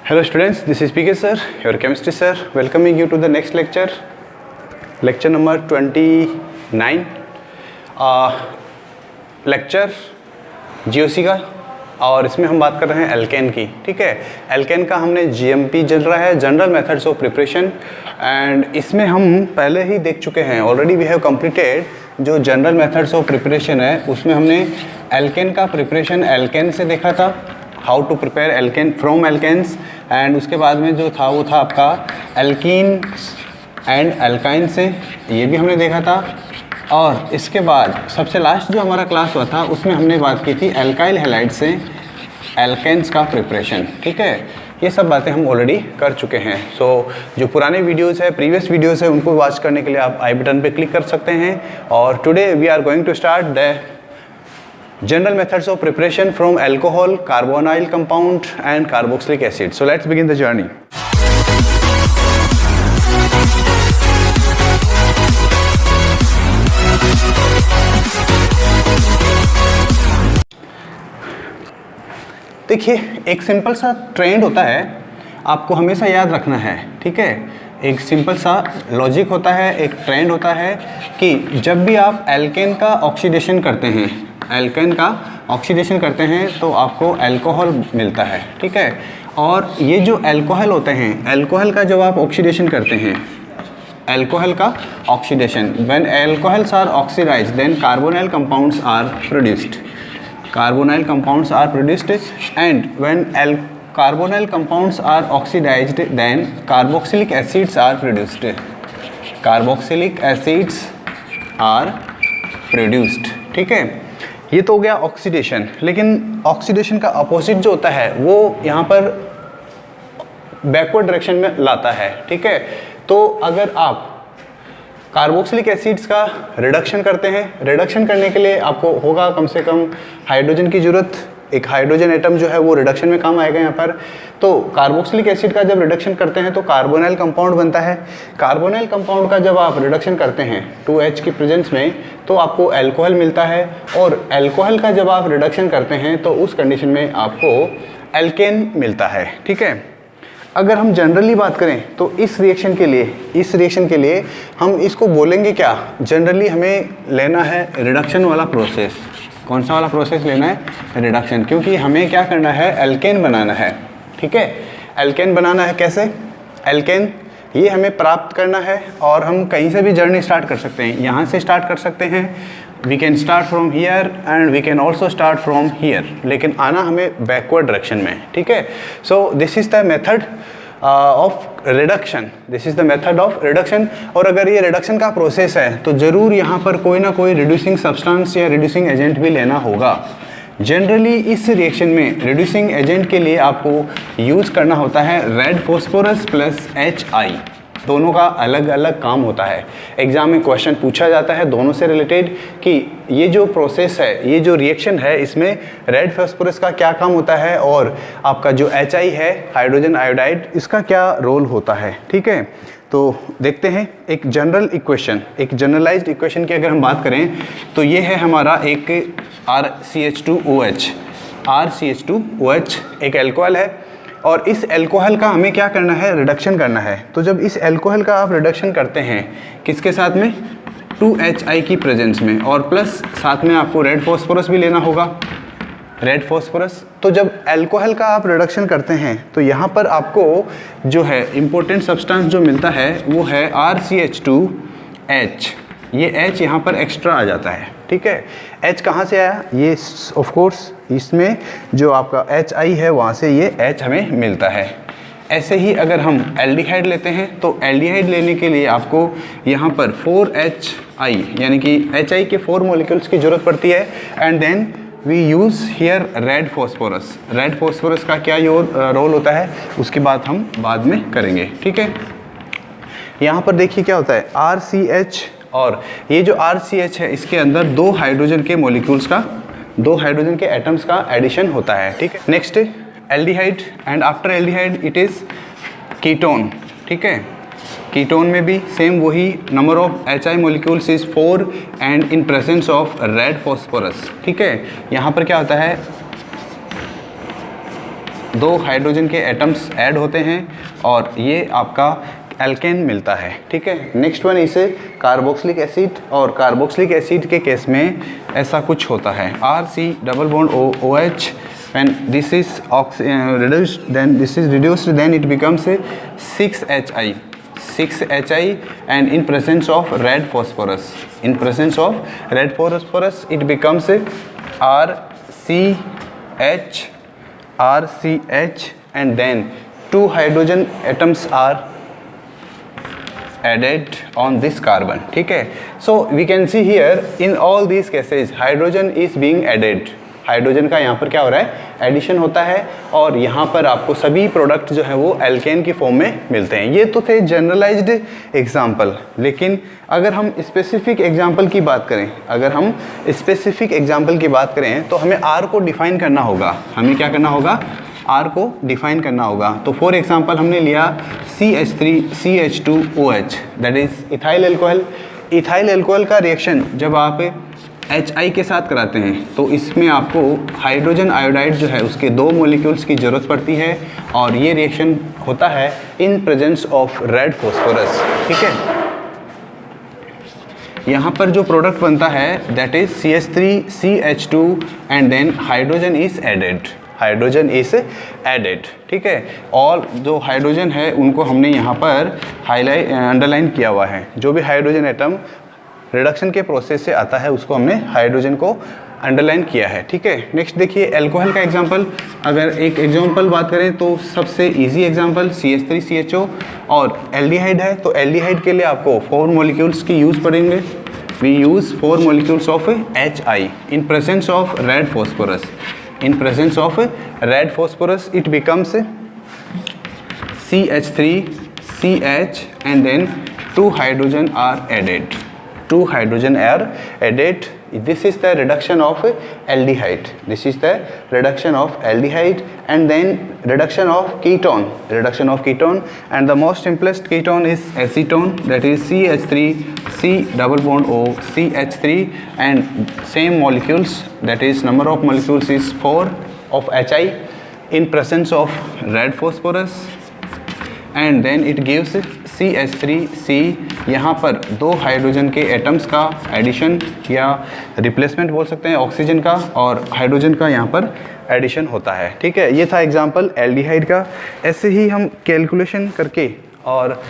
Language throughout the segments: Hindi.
Hello students, this is PK sir, your chemistry sir, welcoming you to the next lecture, lecture number 29, lecture GOC का। और इसमें हम बात कर रहे हैं एल्केन की। ठीक है, एल्केन का हमने GMP चल रहा है, general methods of preparation, and इसमें हम पहले ही देख चुके हैं, ऑलरेडी वी हैव कंप्लीटेड जो जनरल मेथड्स ऑफ प्रिपरेशन है, उसमें हमने एल्केन का प्रिपरेशन एल्केन से देखा था, how to prepare alkane from alkenes, and उसके बाद में जो था वो था आपका एल्कीन एंड एल्काइन से, ये भी हमने देखा था। और इसके बाद सबसे लास्ट जो हमारा क्लास हुआ था उसमें हमने बात की थी एल्काइल हैलाइड से एल्केन्स का प्रिपरेशन। ठीक है, ये सब बातें हम ऑलरेडी कर चुके हैं। सो जो पुराने वीडियोस है, प्रीवियस वीडियोस है, उनको वॉच करने के लिए आप आई बटन पे क्लिक कर सकते हैं। और today we are going to start the general methods of preparation from alcohol, carbonyl compound and carboxylic acid. So let's begin the journey. देखिए, एक सिंपल सा ट्रेंड होता है, आपको हमेशा याद रखना है। ठीक है, एक सिंपल सा लॉजिक होता है, एक ट्रेंड होता है कि जब भी आप एल्केन का ऑक्सीडेशन करते हैं, एल्केन का ऑक्सीडेशन करते हैं तो आपको अल्कोहल मिलता है। ठीक है, और ये जो अल्कोहल होते हैं, अल्कोहल का जब आप ऑक्सीडेशन करते हैं, अल्कोहल का oxidation, when alcohols are oxidised then carbonyl compounds are produced, carbonyl compounds are produced, and when carbonyl compounds are oxidised then carboxylic acids are produced, carboxylic acids are produced. ठीक है, ये तो हो गया ऑक्सीडेशन। लेकिन ऑक्सीडेशन का अपोजिट जो होता है वो यहाँ पर बैकवर्ड डायरेक्शन में लाता है। ठीक है, तो अगर आप कार्बोक्सिलिक एसिड्स का रिडक्शन करते हैं, रिडक्शन करने के लिए आपको होगा कम से कम हाइड्रोजन की ज़रूरत, एक हाइड्रोजन एटम जो है वो रिडक्शन में काम आएगा यहाँ पर। तो कार्बोक्सिलिक एसिड का जब रिडक्शन करते हैं तो कार्बोनाइल कंपाउंड बनता है। कार्बोनाइल कंपाउंड का जब आप रिडक्शन करते हैं 2H की प्रेजेंस में तो आपको अल्कोहल मिलता है, और अल्कोहल का जब आप रिडक्शन करते हैं तो उस कंडीशन में आपको एल्केन मिलता है। ठीक है, अगर हम जनरली बात करें तो इस रिएक्शन के लिए हम इसको बोलेंगे क्या, जनरली हमें लेना है रिडक्शन वाला प्रोसेस। कौन सा वाला प्रोसेस लेना है? रिडक्शन, क्योंकि हमें क्या करना है, एल्केन बनाना है। ठीक है, एल्केन बनाना है। कैसे? एल्केन ये हमें प्राप्त करना है, और हम कहीं से भी जर्नी स्टार्ट कर सकते हैं, यहाँ से स्टार्ट कर सकते हैं, we can start from here and we can also start from here, लेकिन आना हमें बैकवर्ड डायरेक्शन में। ठीक है, so this is the method of reduction, this is the method of reduction. और अगर ये रिडक्शन का प्रोसेस है तो ज़रूर यहाँ पर कोई ना कोई रिड्यूसिंग सब्सटेंस या रिड्यूसिंग एजेंट भी लेना होगा। जनरली इस रिएक्शन में रिड्यूसिंग एजेंट के लिए आपको यूज़ करना होता है रेड फॉस्फोरस प्लस HI, दोनों का अलग अलग काम होता है। एग्जाम में क्वेश्चन पूछा जाता है दोनों से रिलेटेड कि ये जो प्रोसेस है, ये जो रिएक्शन है, इसमें रेड फास्फोरस का क्या काम होता है और आपका जो HI है, हाइड्रोजन आयोडाइड, इसका क्या रोल होता है। ठीक है, तो देखते हैं एक जनरल इक्वेशन, एक जनरलाइज्ड इक्वेशन की अगर हम बात करें तो ये है हमारा एक RCH2OH, RCH2OH एक अल्कोहल है, और इस अल्कोहल का हमें क्या करना है, रिडक्शन करना है। तो जब इस अल्कोहल का आप रिडक्शन करते हैं किसके साथ में, 2HI की प्रेजेंस में, और प्लस साथ में आपको रेड फॉस्फोरस भी लेना होगा, रेड फॉस्फोरस। तो जब अल्कोहल का आप रिडक्शन करते हैं तो यहाँ पर आपको जो है इम्पोर्टेंट सब्सटेंस जो मिलता है वो है RCH2H, ये H यहाँ पर एक्स्ट्रा आ जाता है। ठीक है, H कहाँ से आया, ये ऑफ कोर्स इसमें जो आपका HI है वहाँ से ये H हमें मिलता है। ऐसे ही अगर हम एल्डिहाइड लेते हैं तो एल्डिहाइड लेने के लिए आपको यहाँ पर 4HI यानी कि HI के 4 मॉलिक्यूल्स की ज़रूरत पड़ती है, and then we use here red phosphorus. Red phosphorus का क्या रोल होता है उसकी बात हम बाद में करेंगे। ठीक है, यहाँ पर देखिए क्या होता है, RCH, और ये जो RCH है इसके अंदर 2 हाइड्रोजन के मॉलिक्यूल्स का, 2 हाइड्रोजन के एटम्स का एडिशन होता है। ठीक है, next aldehyde, and after aldehyde it is ketone. ठीक है, कीटोन में भी सेम वही number of HI molecules is 4 and in presence of red phosphorus. ठीक है, यहाँ पर क्या होता है, दो हाइड्रोजन के एटम्स ऐड होते हैं और ये आपका एल्केन मिलता है, ठीक है। नेक्स्ट वन इसे कार्बोक्सिलिक एसिड, और कार्बोक्सिलिक एसिड के केस में ऐसा कुछ होता है, RC double bond OH, when this is reduced, then this is reduced, then it becomes a 6HI, and in presence of red phosphorus, it becomes a RCH, and then 2 hydrogen atoms are added on this carbon, ठीक है। So we can see here in all these cases hydrogen is being added, hydrogen का यहाँ पर क्या हो रहा है, एडिशन होता है, और यहाँ पर आपको सभी प्रोडक्ट जो है वो एल्केन की फॉर्म में मिलते हैं। ये तो थे जनरलाइज्ड एग्जांपल, लेकिन अगर हम स्पेसिफिक एग्जांपल की बात करें तो हमें आर को डिफाइन करना होगा। हमें क्या करना होगा, आर को डिफाइन करना होगा। तो फॉर एग्जांपल हमने लिया CH3CH2OH, that is ethyl alcohol. Ethyl alcohol का रिएक्शन जब आप HI के साथ कराते हैं तो इसमें आपको हाइड्रोजन आयोडाइड जो है उसके 2 मॉलिक्यूल्स की ज़रूरत पड़ती है, और ये रिएक्शन होता है in presence of red phosphorus, ठीक है। यहाँ पर जो प्रोडक्ट बनता है that is CH3CH2 and then hydrogen is added, ठीक है। और जो हाइड्रोजन है उनको हमने यहाँ पर अंडरलाइन किया हुआ है। जो भी हाइड्रोजन एटम रिडक्शन के प्रोसेस से आता है उसको हमने हाइड्रोजन को अंडरलाइन किया है, ठीक है। नेक्स्ट देखिए एल्कोहल का एग्जांपल, अगर एक एग्जांपल बात करें तो सबसे इजी एग्जांपल CH3CHO, और एल्डिहाइड है तो एल्डिहाइड के लिए आपको 4 मॉलिक्यूल्स की यूज़ पड़ेंगे। We use 4 molecules of HI in presence of red phosphorus, it becomes CH3CH and then 2 hydrogen are added. This is the reduction of aldehyde. And then reduction of ketone. And the most simplest ketone is acetone, that is CH3C double bond O CH3, and same molecules, that is number of molecules is 4 of HI in presence of red phosphorus, and then it gives CH3C। यहाँ पर 2 हाइड्रोजन के एटम्स का एडिशन या रिप्लेसमेंट बोल सकते हैं ऑक्सीजन का, और हाइड्रोजन का यहाँ पर एडिशन होता है, ठीक है। ये था एग्जांपल एल्डिहाइड का। ऐसे ही हम कैलकुलेशन करके और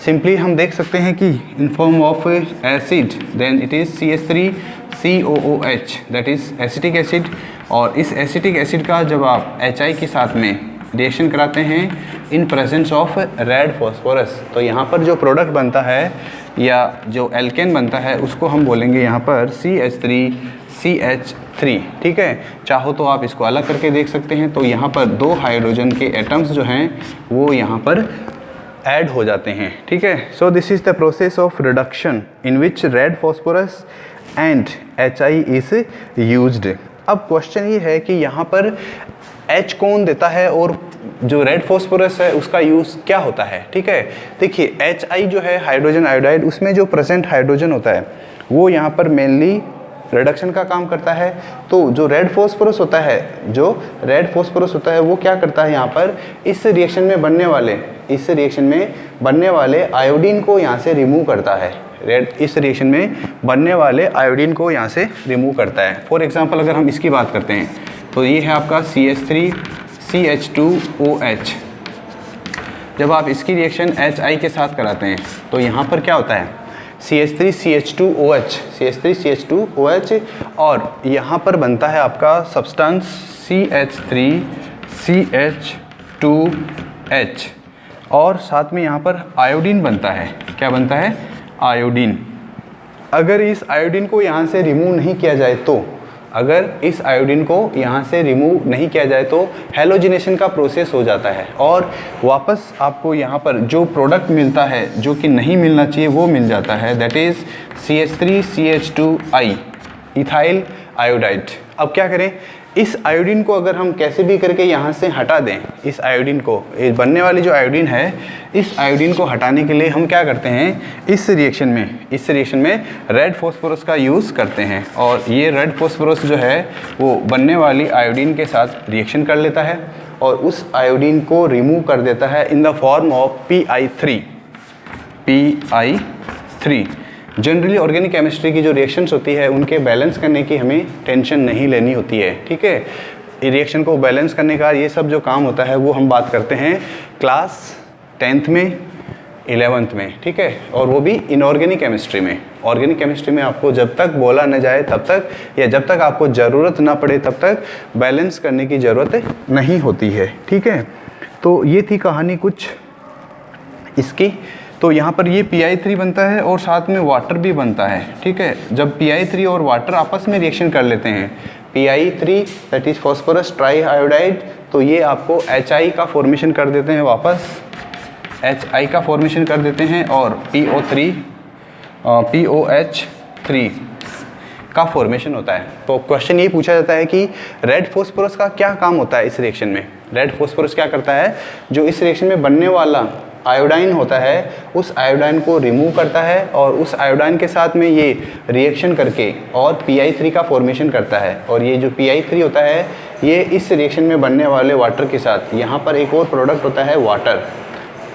सिंपली हम देख सकते हैं कि in form of acid then it is CH3COOH, that is acetic acid. और इस एसिटिक एसिड का जब आप HI के साथ में रिएक्शन कराते हैं इन प्रेजेंस ऑफ रेड फॉस्फोरस, तो यहाँ पर जो प्रोडक्ट बनता है या जो एल्केन बनता है उसको हम बोलेंगे यहाँ पर CH3CH3, ठीक है। चाहो तो आप इसको अलग करके देख सकते हैं। तो यहाँ पर 2 हाइड्रोजन के एटम्स जो हैं वो यहाँ पर ऐड हो जाते हैं, ठीक है। So this is the process of reduction in which red phosphorus and HI is used. अब क्वेश्चन ये है कि यहाँ पर H कौन देता है और जो रेड फॉस्फोरस है उसका यूज़ क्या होता है, ठीक है। देखिए HI जो है हाइड्रोजन आयोडाइड, उसमें जो प्रेजेंट हाइड्रोजन होता है वो यहाँ पर मेनली रिडक्शन का काम करता है। तो जो रेड फॉस्फोरस होता है वो क्या करता है, यहाँ पर इस रिएक्शन में बनने वाले आयोडीन को यहाँ से रिमूव करता है। इस रिएक्शन में बनने वाले आयोडीन को यहाँ से रिमूव करता है। फॉर एग्जांपल अगर हम इसकी बात करते हैं तो ये है आपका CH3CH2OH। जब आप इसकी रिएक्शन HI के साथ कराते हैं तो यहाँ पर क्या होता है, CH3CH2OH, और यहाँ पर बनता है आपका सब्सटेंस CH3CH2H, और साथ में यहाँ पर आयोडीन बनता है। क्या बनता है, आयोडीन। अगर इस आयोडीन को यहाँ से रिमूव नहीं किया जाए तो हेलोजिनेशन का प्रोसेस हो जाता है, और वापस आपको यहाँ पर जो प्रोडक्ट मिलता है जो कि नहीं मिलना चाहिए वो मिल जाता है, that is CH3CH2I, ethyl iodide. अब क्या करें, इस आयोडीन को अगर हम कैसे भी करके यहाँ से हटा दें, इस आयोडीन को, बनने वाली जो आयोडीन है, इस आयोडीन को हटाने के लिए हम क्या करते हैं, इस रिएक्शन में रेड फॉस्फोरस का यूज़ करते हैं। और ये रेड फॉस्फोरस जो है वो बनने वाली आयोडीन के साथ रिएक्शन कर लेता है, और उस आयोडीन को रिमूव कर देता है in the form of PI3। Generally organic chemistry की जो रिएक्शंस होती है उनके बैलेंस करने की हमें टेंशन नहीं लेनी होती है, ठीक है। रिएक्शन को बैलेंस करने का ये सब जो काम होता है वो हम बात करते हैं क्लास 10th में 11th में, ठीक है। और वो भी इनऑर्गेनिक केमिस्ट्री में। ऑर्गेनिक केमिस्ट्री में आपको जब तक बोला न जाए तब तक, या जब तक आपको ज़रूरत ना पड़े तब तक बैलेंस करने की ज़रूरत नहीं होती है, ठीक है। तो ये थी कहानी कुछ इसकी। तो यहाँ पर ये PI3 बनता है और साथ में वाटर भी बनता है, ठीक है। जब PI3 और वाटर आपस में रिएक्शन कर लेते हैं, PI3 that is phosphorus try iodide, तो ये आपको HI का फॉर्मेशन कर देते हैं, वापस HI का फॉर्मेशन कर देते हैं और POH3 का फॉर्मेशन होता है। तो क्वेश्चन ये पूछा जाता है कि रेड फॉस्फोरस का क्या काम होता है इस रिएक्शन में। रेड फॉस्फोरस क्या करता है, जो इस रिएक्शन में बनने वाला आयोडाइन होता है उस आयोडाइन को रिमूव करता है और उस आयोडाइन के साथ में ये रिएक्शन करके और PI3 का फॉर्मेशन करता है। और ये जो PI3 होता है ये इस रिएक्शन में बनने वाले वाटर के साथ, यहाँ पर एक और प्रोडक्ट होता है वाटर,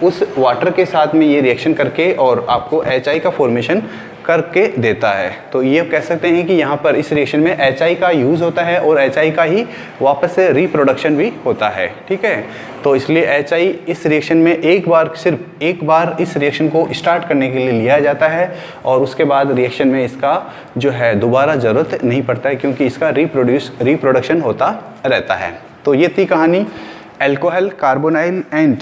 उस वाटर के साथ में ये रिएक्शन करके और आपको HI का फॉर्मेशन करके देता है। तो ये कह सकते हैं कि यहाँ पर इस रिएक्शन में HI का यूज़ होता है और HI का ही वापस से रिप्रोडक्शन भी होता है, ठीक है। तो इसलिए HI इस रिएक्शन में सिर्फ एक बार इस रिएक्शन को स्टार्ट करने के लिए लिया जाता है और उसके बाद रिएक्शन में इसका जो है दोबारा ज़रूरत नहीं पड़ता है, क्योंकि इसका रिप्रोडक्शन होता रहता है। तो ये थी कहानी अल्कोहल, कार्बोनाइल एंड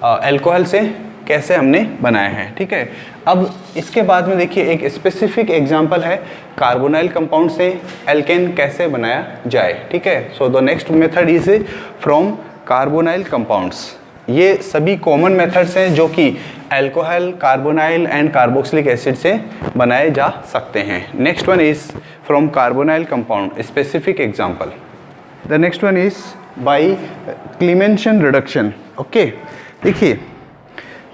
अल्कोहल से कैसे हमने बनाए हैं, ठीक है। अब इसके बाद में देखिए एक स्पेसिफिक एग्जांपल है कार्बोनाइल कंपाउंड से एल्केन कैसे बनाया जाए, ठीक है। सो the next method is from carbonyl compounds. ये सभी कॉमन मेथड्स हैं जो कि alcohol, carbonyl and carboxylic acid से बनाए जा सकते हैं। Next one is from carbonyl compound specific example. The next one is bye Clemmensen reduction. Okay, देखिए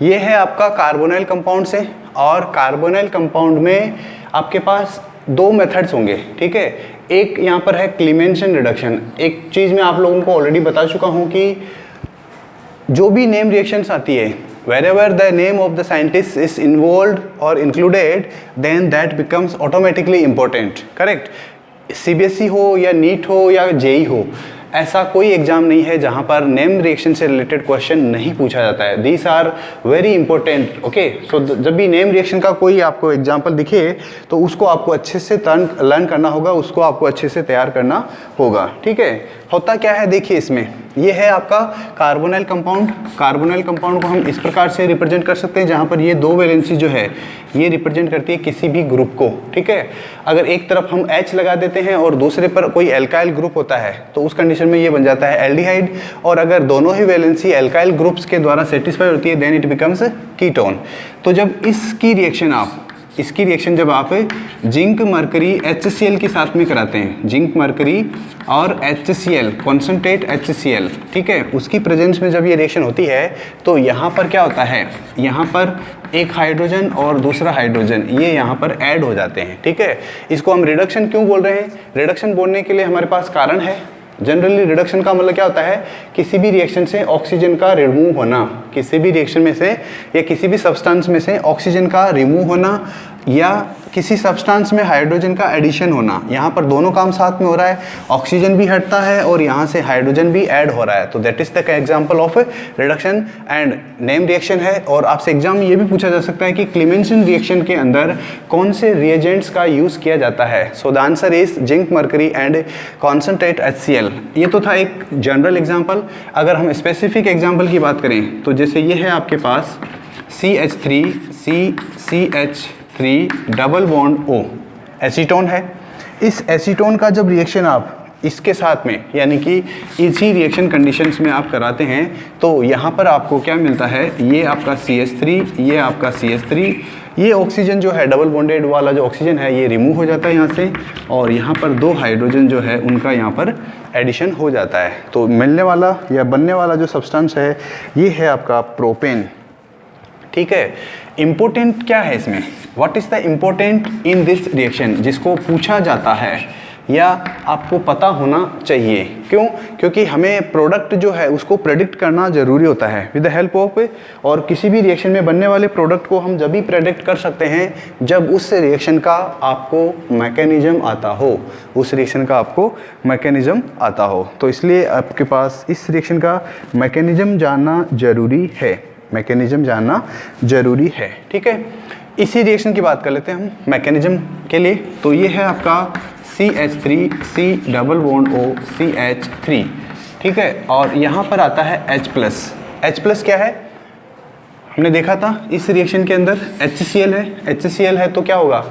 ये है आपका कार्बोनाइल कंपाउंड से, और कार्बोनाइल कंपाउंड में आपके पास दो मेथड्स होंगे, ठीक है। एक यहाँ पर है क्लीमेंशन रिडक्शन। एक चीज़ मैं आप लोगों को ऑलरेडी बता चुका हूँ कि जो भी नेम रिएक्शंस आती है, wherever the name of the scientist is involved or included, then that becomes automatically important, correct। CBSE हो या नीट हो या JEE हो, ऐसा कोई एग्जाम नहीं है जहां पर नेम रिएक्शन से रिलेटेड क्वेश्चन नहीं पूछा जाता है। These are very important, okay. So जब भी नेम रिएक्शन का कोई आपको एग्जांपल दिखे तो उसको आपको अच्छे से लर्न करना होगा, उसको आपको अच्छे से तैयार करना होगा, ठीक है। होता क्या है देखिए, इसमें ये है आपका कार्बोनाइल कंपाउंड। कार्बोनाइल कंपाउंड को हम इस प्रकार से रिप्रेजेंट कर सकते हैं, जहाँ पर ये दो वैलेंसी जो है ये रिप्रेजेंट करती है किसी भी ग्रुप को, ठीक है। अगर एक तरफ हम H लगा देते हैं और दूसरे पर कोई एल्काइल ग्रुप होता है तो उस कंडीशन में ये बन जाता है एल्डिहाइड, और अगर दोनों ही वैलेंसी एल्काइल ग्रुप्स के द्वारा सेटिस्फाई होती है देन इट बिकम्स कीटोन। तो जब इसकी रिएक्शन जब आप जिंक मरकरी HCl के साथ में कराते हैं, जिंक मरकरी और HCl, कॉन्सेंट्रेट HCl, ठीक है, उसकी प्रेजेंस में जब ये रिएक्शन होती है तो यहाँ पर क्या होता है, यहाँ पर एक हाइड्रोजन और दूसरा हाइड्रोजन ये यहाँ पर ऐड हो जाते हैं, ठीक है। इसको हम रिडक्शन क्यों बोल रहे हैं? रिडक्शन बोलने के लिए हमारे पास कारण है। जनरली रिडक्शन का मतलब क्या होता है, किसी भी रिएक्शन से ऑक्सीजन का रिमूव होना, किसी भी रिएक्शन में से या किसी भी सब्सटेंस में से ऑक्सीजन का रिमूव होना या किसी सब्सटेंस में हाइड्रोजन का एडिशन होना। यहाँ पर दोनों काम साथ में हो रहा है, ऑक्सीजन भी हटता है और यहाँ से हाइड्रोजन भी ऐड हो रहा है। तो that is the example of reduction and name reaction है। और आपसे एग्जाम में ये भी पूछा जा सकता है कि क्लीमेंशन रिएक्शन के अंदर कौन से रिएजेंट्स का यूज़ किया जाता है। So the answer is zinc mercury and concentrate HCl। ये तो था एक जनरल एग्जाम्पल। अगर हम स्पेसिफिक एग्जाम्पल की बात करें तो जैसे ये है आपके पास CH3 double bond O acetone है। इस एसीटोन का जब रिएक्शन आप इसके साथ में यानी कि इसी रिएक्शन कंडीशंस में आप कराते हैं तो यहाँ पर आपको क्या मिलता है, ये आपका CH3, ये आपका CH3, ये ऑक्सीजन जो है डबल बॉन्डेड वाला जो ऑक्सीजन है ये रिमूव हो जाता है यहाँ से, और यहाँ पर दो हाइड्रोजन जो है उनका यहाँ पर एडिशन हो जाता है। तो मिलने वाला या बनने वाला जो सब्सटेंस है ये है आपका प्रोपेन, ठीक है। इम्पोर्टेंट क्या है इसमें, what is the important in this reaction, जिसको पूछा जाता है या आपको पता होना चाहिए। क्यों? क्योंकि हमें प्रोडक्ट जो है उसको प्रेडिक्ट करना ज़रूरी होता है विद द हेल्प ऑफ, और किसी भी रिएक्शन में बनने वाले प्रोडक्ट को हम जब भी प्रेडिक्ट कर सकते हैं जब उस रिएक्शन का आपको मैकेनिज्म आता हो, उस रिएक्शन का आपको मैकेनिज्म आता हो। तो इसलिए आपके पास इस रिएक्शन का मैकेनिज्म जानना ज़रूरी है, मैकेनिज्म जानना ज़रूरी है। ठीक है, इसी रिएक्शन की बात कर लेते हैं हम मैकेनिज्म के लिए। तो ये है आपका CH3C double bond O CH3, ठीक है, और यहाँ पर आता है H+। H+ क्या है? हमने देखा था इस रिएक्शन के अंदर HCl है, HCl है तो क्या होगा?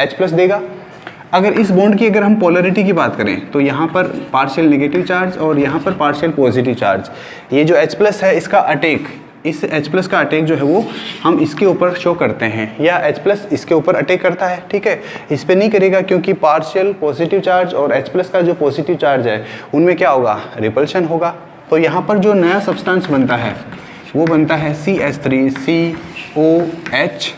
H+ देगा। अगर इस बॉन्ड की अगर हम पोलरिटी की बात करें तो यहाँ पर पार्शियल नेगेटिव चार्ज और यहाँ पर पार्शियल पॉजिटिव चार्ज। ये जो H+ है इसका अटैक, इस H+ का अटैक जो है वो हम इसके ऊपर शो करते हैं, या H+ इसके ऊपर अटैक करता है। ठीक है, इस पे नहीं करेगा क्योंकि पार्शियल पॉजिटिव चार्ज और H+ का जो पॉजिटिव चार्ज है उनमें क्या होगा? रिपल्शन होगा। तो यहाँ पर जो नया सब्सटेंस बनता है वो बनता है CH3COH,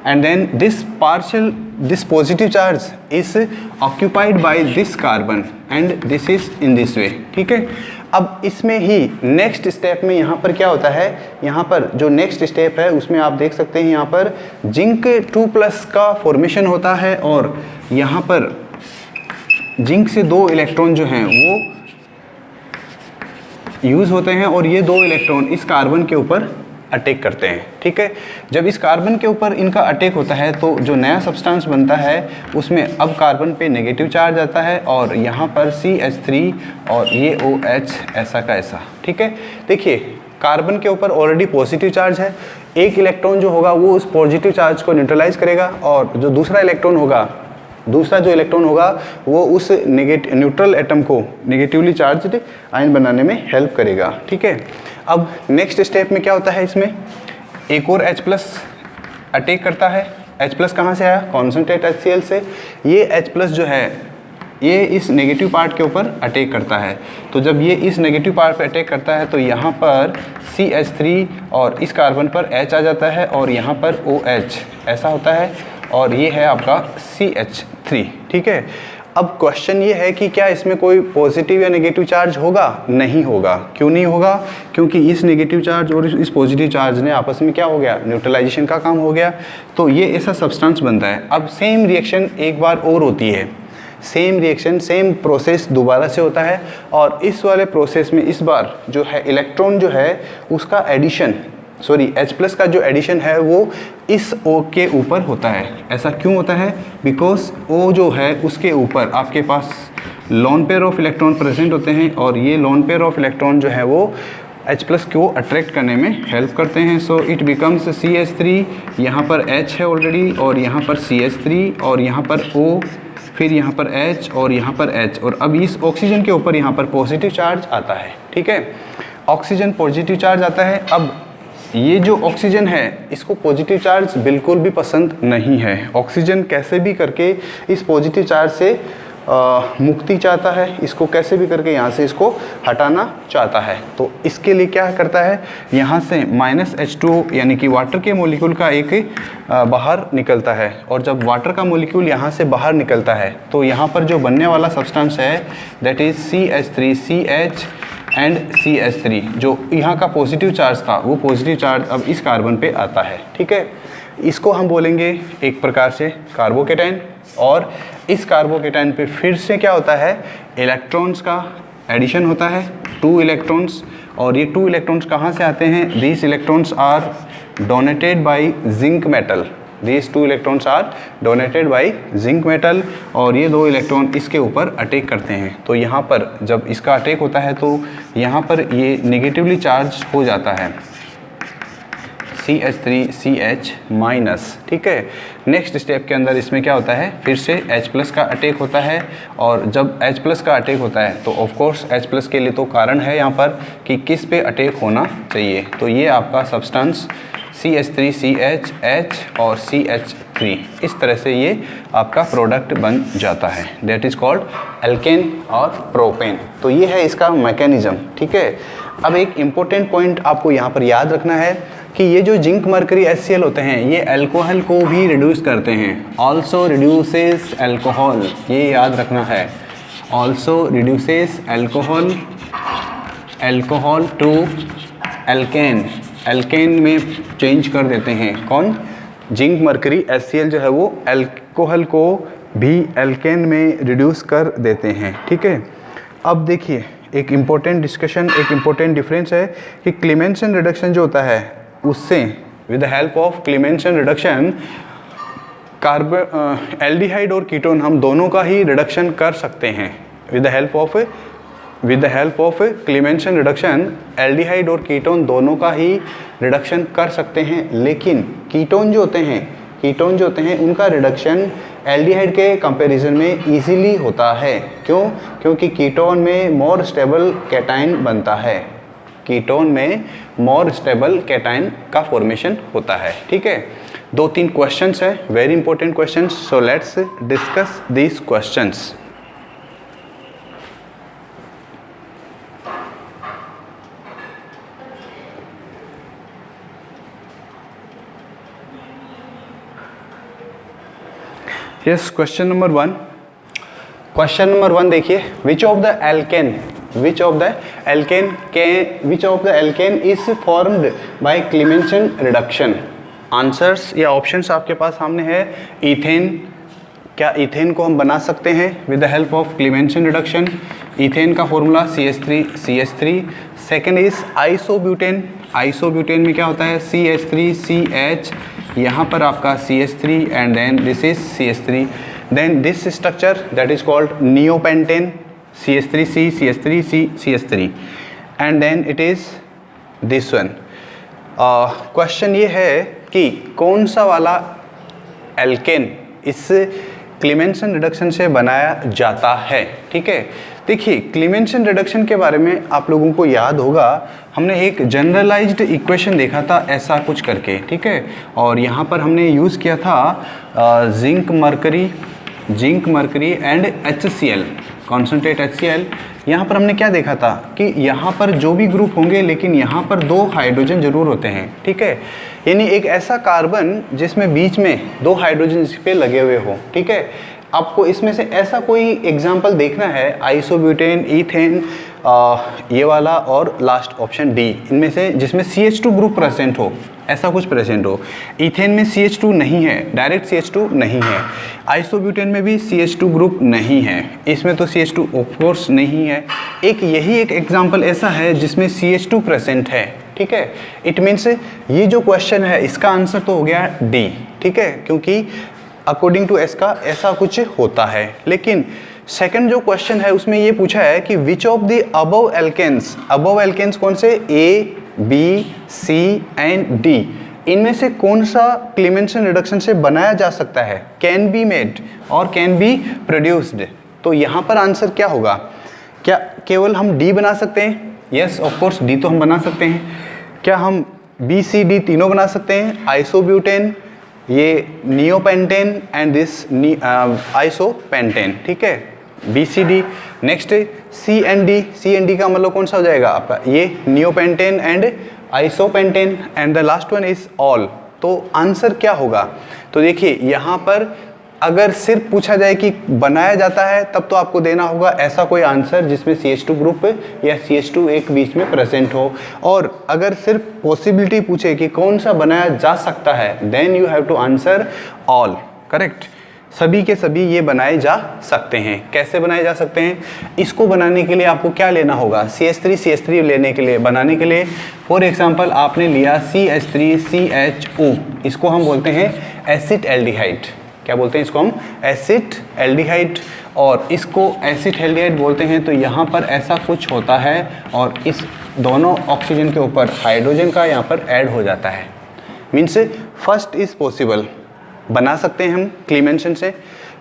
and then this positive charge is occupied by this carbon and this is in this way। ठीक है, अब इसमें ही नेक्स्ट स्टेप में यहाँ पर क्या होता है, यहाँ पर जो नेक्स्ट स्टेप है उसमें आप देख सकते हैं यहाँ पर जिंक 2+ का फॉर्मेशन होता है और यहाँ पर जिंक से 2 इलेक्ट्रॉन जो हैं वो यूज़ होते हैं और ये 2 इलेक्ट्रॉन इस कार्बन के ऊपर अटैक करते हैं। ठीक है, जब इस कार्बन के ऊपर इनका अटैक होता है तो जो नया सब्सटेंस बनता है उसमें अब कार्बन पे नेगेटिव चार्ज आता है और यहाँ पर CH3 और ये OH ऐसा का ऐसा। ठीक है, देखिए कार्बन के ऊपर ऑलरेडी पॉजिटिव चार्ज है, एक इलेक्ट्रॉन जो होगा वो उस पॉजिटिव चार्ज को न्यूट्रलाइज करेगा और जो दूसरा जो इलेक्ट्रॉन होगा वो उस न्यूट्रल एटम को नेगेटिवली चार्ज्ड आयन बनाने में हेल्प करेगा। ठीक है, अब नेक्स्ट स्टेप में क्या होता है, इसमें एक और H+ अटैक करता है। H+ कहाँ से आया? कॉन्सेंट्रेट HCl से। ये H+ जो है ये इस नेगेटिव पार्ट के ऊपर अटैक करता है। तो जब ये इस नेगेटिव पार्ट पर अटैक करता है तो यहाँ पर CH3 और इस कार्बन पर H आ जाता है और यहाँ पर OH ऐसा होता है और ये है आपका CH3। ठीक है, अब क्वेश्चन ये है कि क्या इसमें कोई पॉजिटिव या नेगेटिव चार्ज होगा? नहीं होगा। क्यों नहीं होगा? क्योंकि इस नेगेटिव चार्ज और इस पॉजिटिव चार्ज ने आपस में क्या हो गया? न्यूट्रलाइजेशन का काम हो गया। तो ये ऐसा सब्सटेंस बनता है। अब सेम रिएक्शन एक बार और होती है, सेम रिएक्शन सेम प्रोसेस दोबारा से होता है और इस वाले प्रोसेस में इस बार जो है इलेक्ट्रॉन जो है उसका एडिशन, H+ का जो एडिशन है वो इस O के ऊपर होता है। ऐसा क्यों होता है? बिकॉज O जो है उसके ऊपर आपके पास lone pair of electron present होते हैं और ये लॉन पेयर ऑफ इलेक्ट्रॉन जो है वो H+ को अट्रैक्ट करने में हेल्प करते हैं। सो इट बिकम्स CH3, यहाँ पर H है ऑलरेडी और यहाँ पर CH3 और यहाँ पर O, फिर यहाँ पर H और यहाँ पर H, और अब इस ऑक्सीजन के ऊपर यहाँ पर पॉजिटिव चार्ज आता है। ठीक है, ऑक्सीजन पॉजिटिव चार्ज आता है। अब ये जो ऑक्सीजन है इसको पॉजिटिव चार्ज बिल्कुल भी पसंद नहीं है। ऑक्सीजन कैसे भी करके इस पॉजिटिव चार्ज से मुक्ति चाहता है, इसको कैसे भी करके यहाँ से इसको हटाना चाहता है। तो इसके लिए क्या करता है, यहाँ से -H2 यानी कि वाटर के मॉलिक्यूल का एक बाहर निकलता है और जब वाटर का मॉलिक्यूल यहाँ से बाहर निकलता है तो यहाँ पर जो बनने वाला सब्सटेंस है that is CH3CH and CH3। जो यहाँ का पॉजिटिव चार्ज था वो पॉजिटिव चार्ज अब इस कार्बन पे आता है। ठीक है, इसको हम बोलेंगे एक प्रकार से कार्बोकेटाइन, और इस कार्बोकेटाइन पे फिर से क्या होता है, इलेक्ट्रॉन्स का एडिशन होता है, 2 इलेक्ट्रॉन्स, और ये 2 इलेक्ट्रॉन्स कहाँ से आते हैं? These electrons are donated by zinc metal, these 2 electrons are donated by zinc metal, और ये 2 इलेक्ट्रॉन इसके ऊपर अटैक करते हैं। तो यहाँ पर जब इसका अटैक होता है तो यहाँ पर ये नेगेटिवली चार्ज हो जाता है CH3CH-। ठीक है, नेक्स्ट स्टेप के अंदर इसमें क्या होता है, फिर से H+ का अटैक होता है और जब H+ का अटैक होता है तो ऑफ कोर्स H+ के लिए तो कारण है यहाँ पर कि किस पे अटैक होना चाहिए। तो ये आपका सब्सटेंस CH3CH और CH3, इस तरह से ये आपका प्रोडक्ट बन जाता है, दैट इज़ कॉल्ड एल्केन और प्रोपेन। तो ये है इसका मैकेनिज्म। ठीक है, अब एक इम्पोर्टेंट पॉइंट आपको यहाँ पर याद रखना है कि ये जो जिंक मरकरी HCl होते हैं ये अल्कोहल को भी रिड्यूस करते हैं, ऑल्सो रिड्यूसेस अल्कोहल, ये याद रखना है, also reduces alcohol to alkane, alkane में चेंज कर देते हैं। कौन? जिंक मरकरी HCl जो है वो अल्कोहल को भी एल्केन में रिड्यूस कर देते हैं। ठीक है, अब देखिए एक इम्पोर्टेंट डिस्कशन, एक इम्पोर्टेंट डिफरेंस है कि क्लीमेंसन रिडक्शन जो होता है उससे with the help of Clemmensen reduction aldehyde और कीटोन हम दोनों का ही रिडक्शन कर सकते हैं। With the help of Clemmensen reduction aldehyde और कीटोन दोनों का ही रिडक्शन कर सकते हैं, लेकिन कीटोन जो होते हैं उनका रिडक्शन एल्डिहाइड के कंपैरिजन में इजीली होता है। क्यों? क्योंकि कीटोन में मोर स्टेबल कैटाइन बनता है, कीटोन में मोर स्टेबल कैटाइन का फॉर्मेशन होता है। ठीक है, 2-3 क्वेश्चंस है, very important questions, so let's discuss these questions. Yes, question number 1 देखिए, विच of the alkene is formed by क्लीमेंसन reduction. Answers या ऑप्शंस आपके पास सामने है। इथेन, क्या इथेन को हम बना सकते हैं with the help of Clemmensen reduction? Ethane का formula CH3। Second is isobutane, isobutane में क्या होता है? CH3CH, यहाँ पर आपका CH3 and then this is CH3, then this structure that is called neopentane, CH3C, CH3C, CH3 and then it is this one. Question ये है कि कौन सा वाला एल्केन इस क्लीमेंसन रिडक्शन से बनाया जाता है। ठीक है, देखिए क्लीमेंसन रिडक्शन के बारे में आप लोगों को याद होगा, हमने एक जनरलाइज्ड इक्वेशन देखा था ऐसा कुछ करके। ठीक है, और यहाँ पर हमने यूज़ किया था zinc mercury and HCl, concentrate HCl। यहाँ पर हमने क्या देखा था कि यहाँ पर जो भी ग्रुप होंगे लेकिन यहाँ पर 2 हाइड्रोजन जरूर होते हैं। ठीक है, यानी एक ऐसा कार्बन जिसमें बीच में 2 हाइड्रोजन इस पे लगे हुए हो। ठीक है, आपको इसमें से ऐसा कोई एग्जाम्पल देखना है, आइसोब्यूटेन, ईथेन, ये वाला और लास्ट ऑप्शन डी, इनमें से जिसमें CH2 ग्रुप प्रेजेंट हो, ऐसा कुछ प्रेजेंट हो। ईथेन में CH2 नहीं है, डायरेक्ट CH2 नहीं है। आइसोब्यूटेन में भी CH2 ग्रुप नहीं है, इसमें तो CH2 ऑफ कोर्स नहीं है। यही एक एग्जाम्पल ऐसा है जिसमें CH2 प्रेजेंट है। ठीक है, इट मीन्स ये जो क्वेश्चन है इसका आंसर तो हो गया डी। ठीक है, क्योंकि अकॉर्डिंग टू एस का ऐसा कुछ होता है। लेकिन सेकंड जो क्वेश्चन है उसमें ये पूछा है कि which of the above alkanes कौन से? A, B, C and D, इनमें से कौन सा क्लीमेंसन रिडक्शन से बनाया जा सकता है? कैन बी मेड और कैन बी प्रोड्यूस्ड। तो यहाँ पर आंसर क्या होगा? क्या केवल हम D बना सकते हैं? यस, ऑफ कोर्स D तो हम बना सकते हैं। क्या हम B, C, D तीनों बना सकते हैं? आइसोब्यूटेन, ये नियोपेंटेन एंड दिस आइसोपेंटेन। ठीक है, BCD। नेक्स्ट C&D का मतलब कौन सा हो जाएगा आपका? ये neopentane and isopentane and the last one is all. तो आंसर क्या होगा? तो देखिए यहाँ पर अगर सिर्फ पूछा जाए कि बनाया जाता है तब तो आपको देना होगा ऐसा कोई आंसर जिसमें CH2 ग्रुप या CH2 एक बीच में प्रेजेंट हो, और अगर सिर्फ पॉसिबिलिटी पूछे कि कौन सा बनाया जा सकता है then you have to answer all. Correct, सभी के सभी ये बनाए जा सकते हैं। कैसे बनाए जा सकते हैं? इसको बनाने के लिए आपको क्या लेना होगा? CH3 लेने के लिए, बनाने के लिए फॉर एग्जांपल आपने लिया CH3CHO, इसको हम बोलते हैं एसिड एल्डिहाइड। क्या बोलते हैं इसको हम? Acid aldehyde. और इसको एसिड एल्डिहाइड बोलते हैं। तो यहाँ पर ऐसा कुछ होता है और इस दोनों ऑक्सीजन के ऊपर हाइड्रोजन का यहाँ पर ऐड हो जाता है। मीन्स फर्स्ट इज पॉसिबल, बना सकते हैं हम क्लीमेंसन से।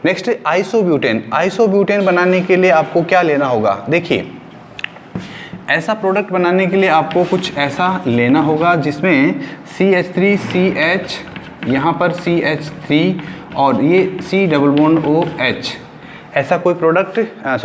नेक्स्ट आइसोब्यूटेन बनाने के लिए आपको क्या लेना होगा? देखिए ऐसा प्रोडक्ट बनाने के लिए आपको कुछ ऐसा लेना होगा जिसमें CH3CH, यहाँ पर CH3 और ये C डबल बॉन्ड OH, ऐसा कोई प्रोडक्ट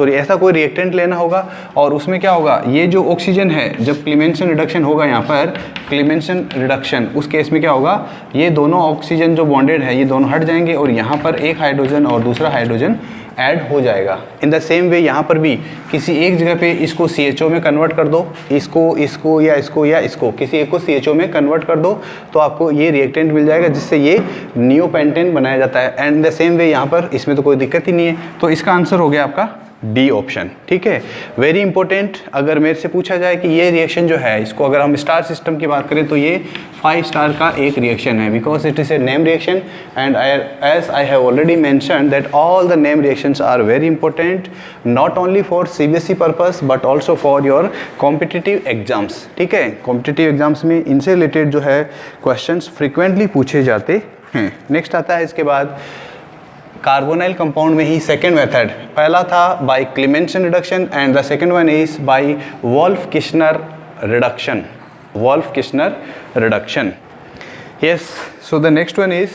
ऐसा कोई रिएक्टेंट लेना होगा और उसमें क्या होगा, ये जो ऑक्सीजन है जब क्लीमेंशन रिडक्शन होगा यहाँ पर क्लीमेंशन रिडक्शन, उस केस में क्या होगा, ये दोनों ऑक्सीजन जो बॉन्डेड है ये दोनों हट जाएंगे और यहाँ पर एक हाइड्रोजन और दूसरा हाइड्रोजन ऐड हो जाएगा। इन द सेम वे यहाँ पर भी किसी एक जगह पे इसको CHO में कन्वर्ट कर दो, इसको या इसको किसी एक को CHO में कन्वर्ट कर दो तो आपको ये रिएक्टेंट मिल जाएगा जिससे ये नियोपेंटेन बनाया जाता है। एंड द सेम वे यहाँ पर इसमें तो कोई दिक्कत ही नहीं है, तो इसका आंसर हो गया आपका डी ऑप्शन। ठीक है, वेरी इंपॉर्टेंट। अगर मेरे से पूछा जाए कि ये रिएक्शन जो है इसको अगर हम स्टार सिस्टम की बात करें तो ये 5 स्टार का एक रिएक्शन है, because it is a name reaction and as I have already mentioned that all the name reactions are very important not only for CBSE purpose but also for your competitive exams. ठीक है, कॉम्पिटिटिव एग्जाम्स में इनसे रिलेटेड जो है क्वेश्चंस फ्रिक्वेंटली पूछे जाते हैं। नेक्स्ट आता है इसके बाद कार्बोनाइल कंपाउंड में ही सेकेंड मेथड, पहला था by Clemmensen reduction and the second one is by Wolff Kishner reduction. Wolff Kishner reduction, yes. So the next one is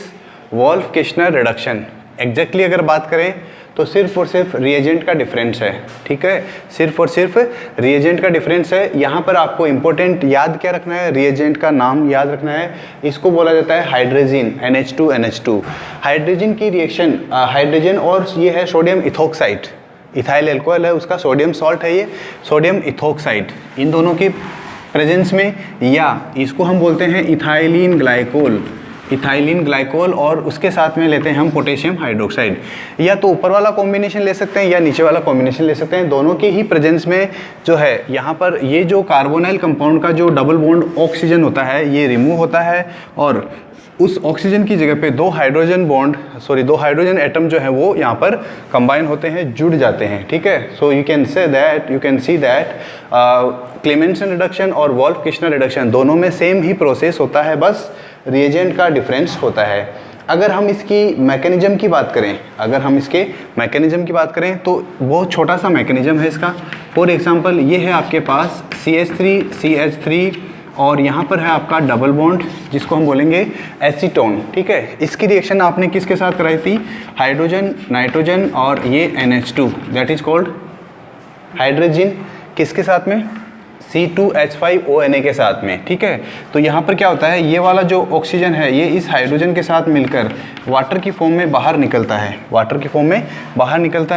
Wolff Kishner reduction. Exactly अगर बात करें तो सिर्फ और सिर्फ रिएजेंट का डिफरेंस है। ठीक है, सिर्फ और सिर्फ रिएजेंट का डिफरेंस है। यहाँ पर आपको इंपॉर्टेंट याद क्या रखना है, रिएजेंट का नाम याद रखना है। इसको बोला जाता है हाइड्रोजन, NH2NH2। हाइड्रोजन की रिएक्शन, हाइड्रोजन और ये है सोडियम इथोक्साइड, इथाइल एल्कोहल है उसका, सोडियम सॉल्ट है ये, सोडियम इथोक्साइड। इन दोनों की प्रेजेंस में, या इसको हम बोलते हैं इथाइलिन ग्लाइकोल, इथाइलिन ग्लाइकोल, और उसके साथ में लेते हैं हम पोटेशियम हाइड्रोक्साइड। या तो ऊपर वाला कॉम्बिनेशन ले सकते हैं या नीचे वाला कॉम्बिनेशन ले सकते हैं। दोनों की ही प्रेजेंस में जो है यहाँ पर ये जो कार्बोनाइल कंपाउंड का जो डबल बॉन्ड ऑक्सीजन होता है ये रिमूव होता है और उस ऑक्सीजन की जगह पे दो हाइड्रोजन एटम जो है वो यहाँ पर कंबाइन होते हैं, जुड़ जाते हैं। ठीक है, so you can see that क्लीमेंशन reduction और वोल्फ-किश्नर रिडक्शन दोनों में सेम ही प्रोसेस होता है, बस रिएजेंट का डिफरेंस होता है। अगर हम इसकी मैकेनिज्म की बात करें तो बहुत छोटा सा मैकेनिज्म है इसका। फॉर एग्जांपल ये है आपके पास CH3 और यहाँ पर है आपका डबल बॉन्ड जिसको हम बोलेंगे एसीटोन। ठीक है, इसकी रिएक्शन आपने किसके साथ कराई थी, हाइड्रोजन, नाइट्रोजन और ये NH2, that is called hydrogen. किसके साथ में, C2H5ONa के साथ में। ठीक है, तो यहाँ पर क्या होता है, ये वाला जो ऑक्सीजन है ये इस हाइड्रोजन के साथ मिलकर वाटर की फॉर्म में बाहर निकलता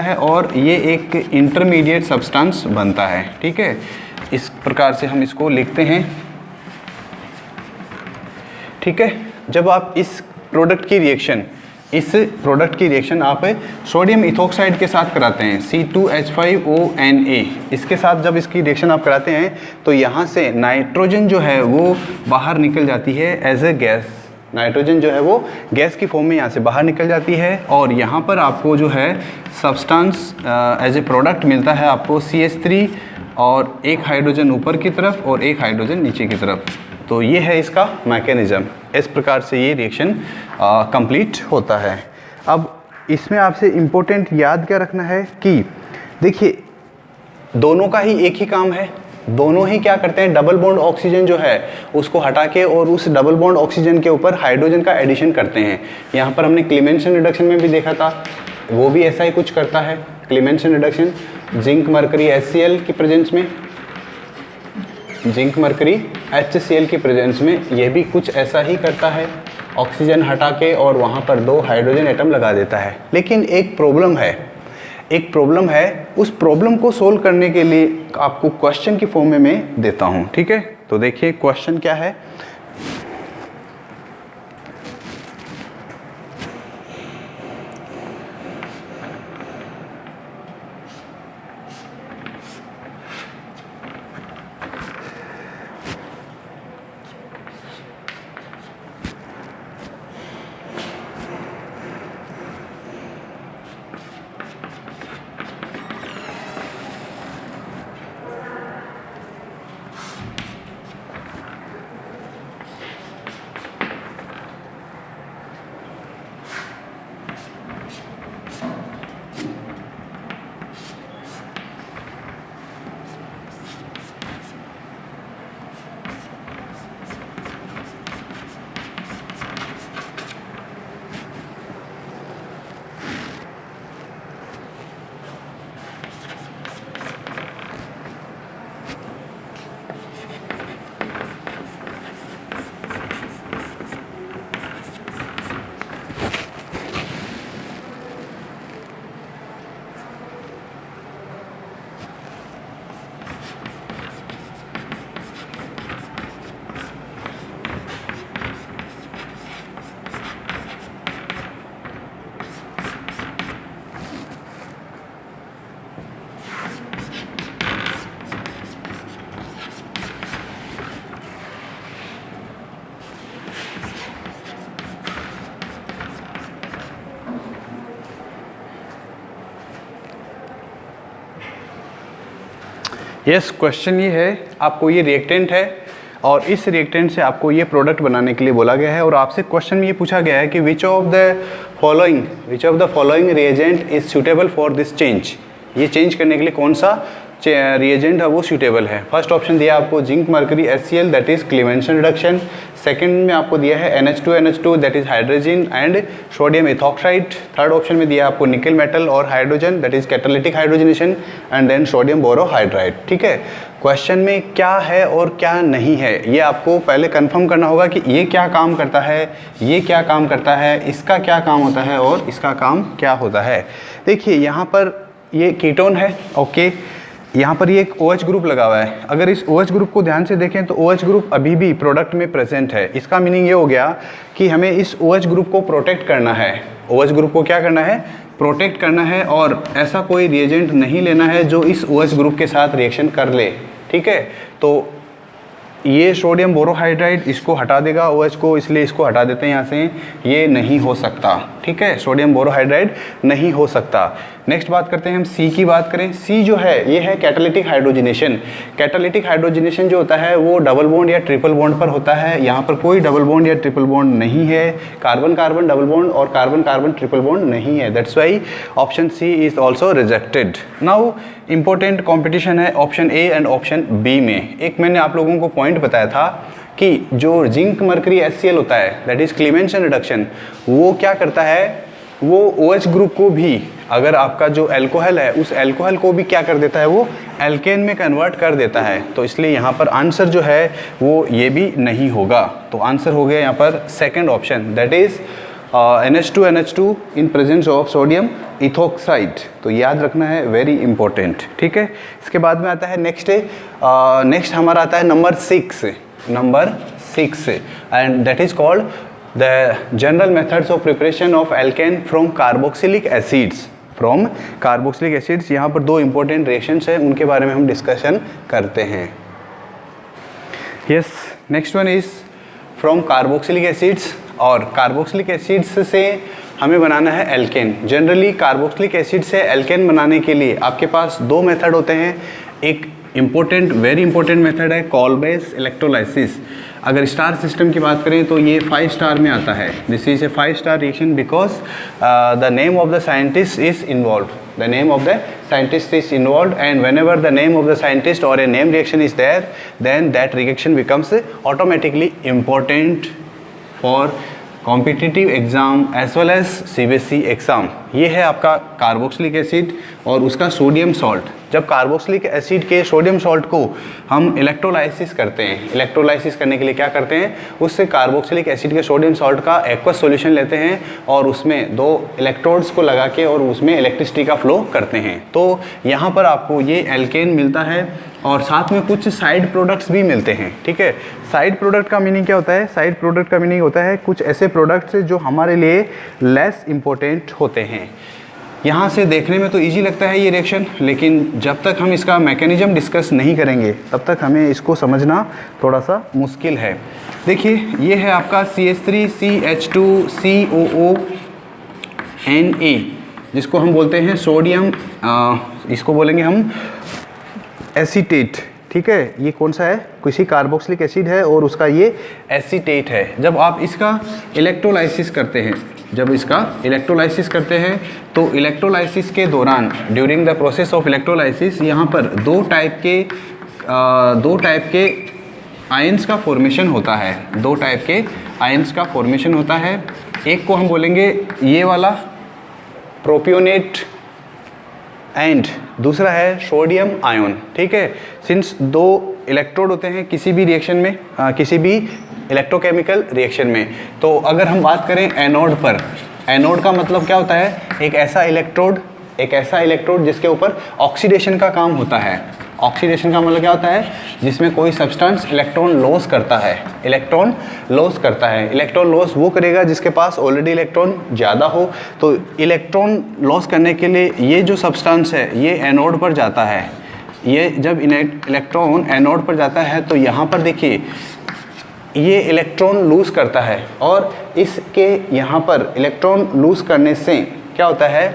है, और ये एक इंटरमीडिएट सब्सटेंस बनता है। ठीक है, इस प्रकार से हम इसको लिखते हैं। ठीक है, जब आप इस प्रोडक्ट की रिएक्शन आप सोडियम इथोक्साइड के साथ कराते हैं, C2H5ONa, इसके साथ जब इसकी रिएक्शन आप कराते हैं तो यहाँ से नाइट्रोजन जो है वो बाहर निकल जाती है एज ए गैस। नाइट्रोजन जो है वो गैस की फॉर्म में यहाँ से बाहर निकल जाती है और यहाँ पर आपको जो है सब्सटेंस एज ए प्रोडक्ट मिलता है आपको CH3 और एक हाइड्रोजन ऊपर की तरफ और एक हाइड्रोजन नीचे की तरफ। तो ये है इसका मैकेनिज्म, इस प्रकार से ये रिएक्शन कंप्लीट होता है। अब इसमें आपसे इम्पोर्टेंट याद क्या रखना है कि देखिए दोनों का ही एक ही काम है, दोनों ही क्या करते हैं, डबल बॉन्ड ऑक्सीजन जो है उसको हटा के और उस डबल बॉन्ड ऑक्सीजन के ऊपर हाइड्रोजन का एडिशन करते हैं। यहाँ पर हमने क्लीमेंशन रिडक्शन में भी देखा था, वो भी ऐसा ही कुछ करता है। क्लीमेंशन रिडक्शन जिंक मरकरी HCl की प्रेजेंस में, जिंक मरकरी HCl की प्रेजेंस में यह भी कुछ ऐसा ही करता है, ऑक्सीजन हटा के और वहाँ पर दो हाइड्रोजन एटम लगा देता है। लेकिन एक प्रॉब्लम है, उस प्रॉब्लम को सोल्व करने के लिए आपको क्वेश्चन की फॉर्म में मैं देता हूँ। ठीक है, तो देखिए क्वेश्चन क्या है। यस, क्वेश्चन ये है, आपको ये रिएक्टेंट है और इस रिएक्टेंट से आपको ये प्रोडक्ट बनाने के लिए बोला गया है और आपसे क्वेश्चन में ये पूछा गया है कि which of the following reagent is suitable for this change. ये चेंज करने के लिए कौन सा रिएजेंट है वो सूटेबल है। फर्स्ट ऑप्शन दिया आपको zinc mercury HCl that is Clemmensen reduction. Second में आपको दिया है NH2NH2 that is hydrogen and sodium ethoxide. Third option में दिया आपको निकल मेटल और hydrogen that is catalytic hydrogenation and then sodium borohydride. ठीक है, क्वेश्चन में क्या है और क्या नहीं है ये आपको पहले कंफर्म करना होगा कि ये क्या काम करता है, ये क्या काम करता है, इसका क्या काम होता है और इसका काम क्या होता है। देखिए यहाँ पर ये कीटोन है, ओके, यहाँ पर ये एक OH ग्रुप लगा हुआ है। अगर इस OH ग्रुप को ध्यान से देखें तो OH ग्रुप अभी भी प्रोडक्ट में प्रेजेंट है। इसका मीनिंग ये हो गया कि हमें इस OH ग्रुप को प्रोटेक्ट करना है। OH ग्रुप को क्या करना है, प्रोटेक्ट करना है और ऐसा कोई रिएजेंट नहीं लेना है जो इस OH ग्रुप के साथ रिएक्शन कर ले। ठीक है, तो ये सोडियम बोरोहाइड्राइड इसको हटा देगा OH को, इसलिए इसको हटा देते हैं यहाँ से, ये नहीं हो सकता। ठीक है, सोडियम बोरोहाइड्राइड नहीं हो सकता। नेक्स्ट बात करते हैं हम C की बात करें। C जो है ये है कैटालिटिक हाइड्रोजनेशन। कैटालिटिक हाइड्रोजनेशन जो होता है वो डबल बॉन्ड या ट्रिपल बॉन्ड पर होता है। यहाँ पर कोई डबल बॉन्ड या ट्रिपल बॉन्ड नहीं है, कार्बन कार्बन डबल बॉन्ड और कार्बन कार्बन ट्रिपल बॉन्ड नहीं है। That's why option C is also rejected. Now important competition है option A and option B में। एक मैंने आप लोगों को पॉइंट बताया था कि जो जिंक मर्करी HCl होता है दैट इज क्लीवेंशन रिडक्शन, वो क्या करता है, वो OH ग्रुप को भी, अगर आपका जो अल्कोहल है उस अल्कोहल को भी क्या कर देता है, वो एल्केन में कन्वर्ट कर देता है। तो इसलिए यहाँ पर आंसर जो है वो ये भी नहीं होगा। तो आंसर हो गया यहाँ पर second option that is NH2NH2 in presence of sodium ethoxide. तो याद रखना है, वेरी इंपॉर्टेंट। ठीक है, इसके बाद में आता है नेक्स्ट हमारा आता है number 6 and that is called the general methods of preparation of alkene from carboxylic acids. यहाँ पर दो इंपॉर्टेंट रिएक्शंस हैं, उनके बारे में हम डिस्कशन करते हैं। Yes, next one is from carboxylic acids और कार्बोक्सिलिक एसिड्स से हमें बनाना है एल्केन। जनरली कार्बोक्सिलिक एसिड से एल्केन बनाने के लिए आपके पास दो मेथड होते हैं। एक वेरी इंपॉर्टेंट मेथड है कॉल्बेस इलेक्ट्रोलाइसिस। अगर स्टार सिस्टम की बात करें तो ये 5 स्टार में आता है। This is a 5 star reaction because the name of the scientist is involve. The name of the scientist is involved, and whenever the name of the scientist or a name reaction is there, then that reaction becomes automatically important for competitive exam as well as CBSE exam. ये है आपका कार्बोक्सिलिक एसिड और उसका सोडियम सॉल्ट। जब कार्बोक्सिलिक एसिड के सोडियम सॉल्ट को हम इलेक्ट्रोलाइसिस करते हैं, इलेक्ट्रोलाइसिस करने के लिए क्या करते हैं, उससे कार्बोक्सिलिक एसिड के सोडियम सॉल्ट का एक्वस सॉल्यूशन लेते हैं और उसमें 2 इलेक्ट्रोड्स को लगा के और उसमें इलेक्ट्रिसिटी का फ्लो करते हैं। तो यहाँ पर आपको ये एल्केन मिलता है और साथ में कुछ साइड प्रोडक्ट्स भी मिलते हैं। ठीक है, साइड प्रोडक्ट का मीनिंग क्या होता है, साइड प्रोडक्ट का मीनिंग होता है कुछ ऐसे प्रोडक्ट्स जो हमारे लिए लेस इम्पोर्टेंट होते हैं। यहाँ से देखने में तो इजी लगता है ये रिएक्शन, लेकिन जब तक हम इसका मैकेनिज्म डिस्कस नहीं करेंगे तब तक हमें इसको समझना थोड़ा सा मुश्किल है। देखिए ये है आपका CH3CH2COO Na, जिसको हम बोलते हैं सोडियम, इसको बोलेंगे हम एसीटेट। ठीक है, ये कौन सा है, किसी कार्बोक्सिलिक एसिड है और उसका ये एसीटेट है। जब आप इसका इलेक्ट्रोलाइसिस करते हैं, तो इलेक्ट्रोलाइसिस के दौरान during the process of electrolysis यहाँ पर दो टाइप के आयंस का फॉर्मेशन होता है। एक को हम बोलेंगे ये वाला प्रोपियोनेट एंड दूसरा है सोडियम आयन। ठीक है, सिंस 2 इलेक्ट्रोड होते हैं किसी भी रिएक्शन में, किसी भी इलेक्ट्रोकेमिकल रिएक्शन में, तो अगर हम बात करें एनोड पर, एनोड का मतलब क्या होता है, एक ऐसा इलेक्ट्रोड जिसके ऊपर ऑक्सीडेशन का काम होता है। ऑक्सीडेशन का मतलब क्या होता है, जिसमें कोई सब्सटेंस इलेक्ट्रॉन लॉस करता है। इलेक्ट्रॉन लॉस वो करेगा जिसके पास ऑलरेडी इलेक्ट्रॉन ज़्यादा हो। तो इलेक्ट्रॉन लॉस करने के लिए ये जो सब्सटेंस है ये एनोड पर जाता है। ये जब इलेक्ट्रॉन एनोड पर जाता है तो यहाँ पर देखिए ये इलेक्ट्रॉन लूज़ करता है और इसके यहाँ पर इलेक्ट्रॉन लूज़ करने से क्या होता है,